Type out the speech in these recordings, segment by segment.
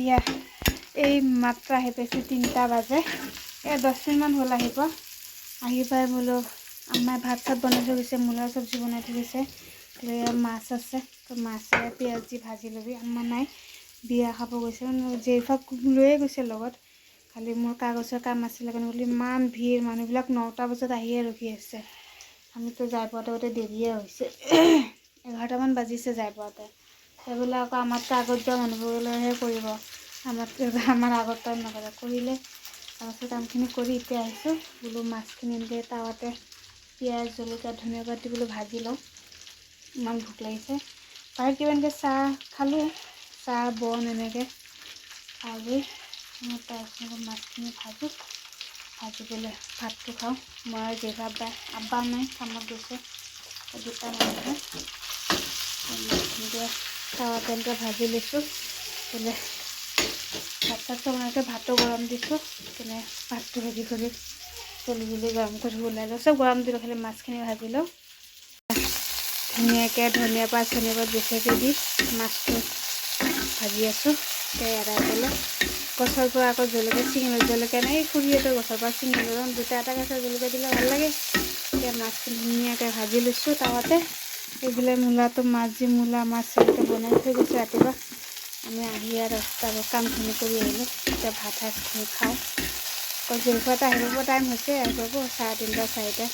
ইয়া এই মাত্ৰ আহি পাইছোঁ 3টা বাজে 10 মিনিটমান হ'ল আহিব আহি পাই বোলো আম্মাই ভাত চাত বনাই থৈ গৈছে মূলাৰ চব্জি বনাই থৈ গৈছে মাছ আছে তো মাছেৰে পিঁয়াজ দি ভাজি ল'বি আম্মা নাই বিয়া খাব গৈছে জেইফাক লৈয়ে গৈছে লগত খালি মোৰ কাগজৰ কাম আছিলে কাৰণে বুলি ইমান ভিৰ মানুহবিলাক 9টা বজাত আহিয়ে ৰখি আছে আমিতো যাই পাওঁতে দেৰিয়ে হৈছে 11টামান বাজিছে যাই পাওঁতে সেইবিলাক আকৌ আমাতকৈ আগত যোৱা মানুহবোৰলৈহে কৰিব আমাৰ আগত টাইম নকৰে কৰিলে তাৰপিছত কামখিনি কৰি এতিয়া আহিছোঁ বোলো মাছখিনি এনেকৈ টাৱাতে পিঁয়াজ জলকীয়া ধনিয়া পাত দি বোলো ভাজি লওঁ ইমান ভোক লাগিছে বাহিৰত কিবা এনেকৈ চাহ খালোঁ চাহ বন এনেকৈ খাই তাৰপিছত মাছখিনি ভাজি পেলাই ভাতটো খাওঁ মই জেঠা আব্বা নাই কামত গৈছে দুটা মানুহে মাছখিনিকে টাৱাতে এনেকৈ ভাজি লৈছোঁ বোলে ভাত চাত বনাইছোঁ ভাতো গৰম দিছোঁ তেনে ভাতটো হেৰি কৰি জলদি গৰম কৰি ওলাই লওঁ চব গৰম দিলোঁ খালি মাছখিনি ভাজি লওঁ ধুনীয়াকৈ ধনিয়া পাত বেছিকৈ দি মাছটো ভাজি আছোঁ এৰাই পেলাই গছৰ পৰা আকৌ জলকীয়া ছিঙি লৈ জলকীয়া নাই খুৰীহঁতৰ গছৰ পৰা ছিঙি লৈ দুটা এটা গছৰ জলকীয়া দিলে ভাল লাগে এতিয়া মাছখিনি ধুনীয়াকৈ ভাজি লৈছোঁ টাৱাতে এইবিলাক মূলাটো মাছ যি মূলা মাছ এনেকৈ বনাই থৈ গৈছে ৰাতিপুৱা আমি আহি আৰু কামখিনি কৰি আহিলোঁ এতিয়া ভাত সাজখিনি খাওঁ আকৌ জেইফাত আহিব টাইম হৈছে আহিব 3:30 4টা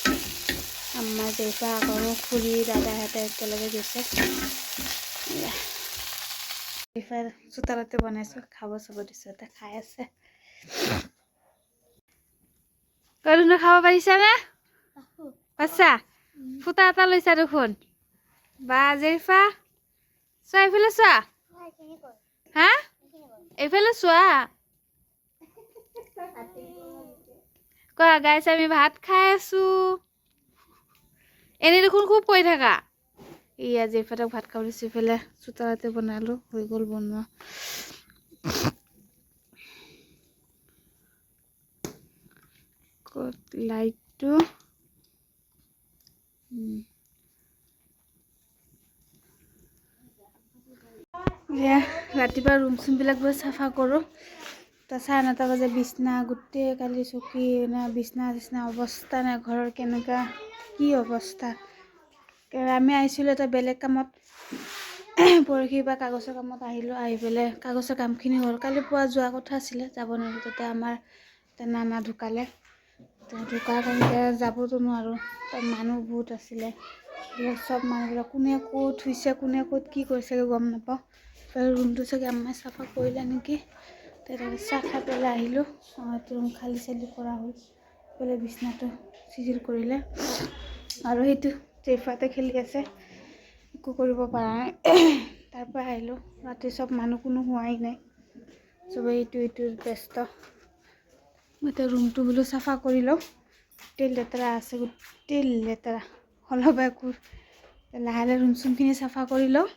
আমাৰ জেইফা আকৌ খুৰী দাদাহঁতে একেলগে গৈছে জেইফাৰ চোতালতে বনাইছোঁ খাব চাব দিছোঁ এটা খাই আছে কৰুণা খাব পাৰিছানে পাইছা ফুটা এটা লৈছা দেখোন বা জেইফা চোৱা এইফালে চোৱা হা এইফালে চোৱা কোৱা গাইছ আমি ভাত খাই আছোঁ এনে দেখোন খুব কৈ থাকা ইয়া জেইফাতক ভাত খাব দিছোঁ ইফালে চোতালতে বনালোঁ হৈ গ'ল বনোৱা লাইটটো ৰাতিপুৱা ৰুম চুমবিলাক বোলে চাফা কৰোঁ তো 9:30 বাজে বিছনা গোটেই কালি চকী বিছনা অৱস্থা নাই ঘৰৰ কেনেকুৱা কি অৱস্থা আমি আহিছিলোঁ এটা বেলেগ কামত পৰহি বা কাগজৰ কামত আহিলোঁ আহি পেলাই কাগজৰ কামখিনি হ'ল কালি পুৱা যোৱা কথা আছিলে যাব নোৱাৰিলোঁ তাতে আমাৰ এটা নানা ঢুকালে ঢুকাৰ কাৰণে যাবতো নোৱাৰোঁ তাত মানুহ বহুত আছিলে চব মানুহবিলাক কোনে ক'ত থৈছে কোনে ক'ত কি কৰিছে গম নাপাওঁ ৰুমটো চাগে আম্মাই চাফা কৰিলে নেকি তাৰপিছত চাহ খাই পেলাই আহিলোঁ ৰুম খালি চালি কৰা হ'ল পেলাই বিছনাটো চিজিল কৰিলে আৰু সেইটো জেইফাতে খেলি আছে একো কৰিব পৰা নাই তাৰপৰা আহিলোঁ ৰাতি চব মানুহ কোনো হোৱাই নাই চবেই ইটো ব্যস্ত এতিয়া ৰুমটো বোলো চাফা কৰি লওঁ গোটেই লেতেৰা আছে গোটেই লেতেৰা অলপ একো লাহে লাহে ৰুম চুমখিনি চাফা কৰি লওঁ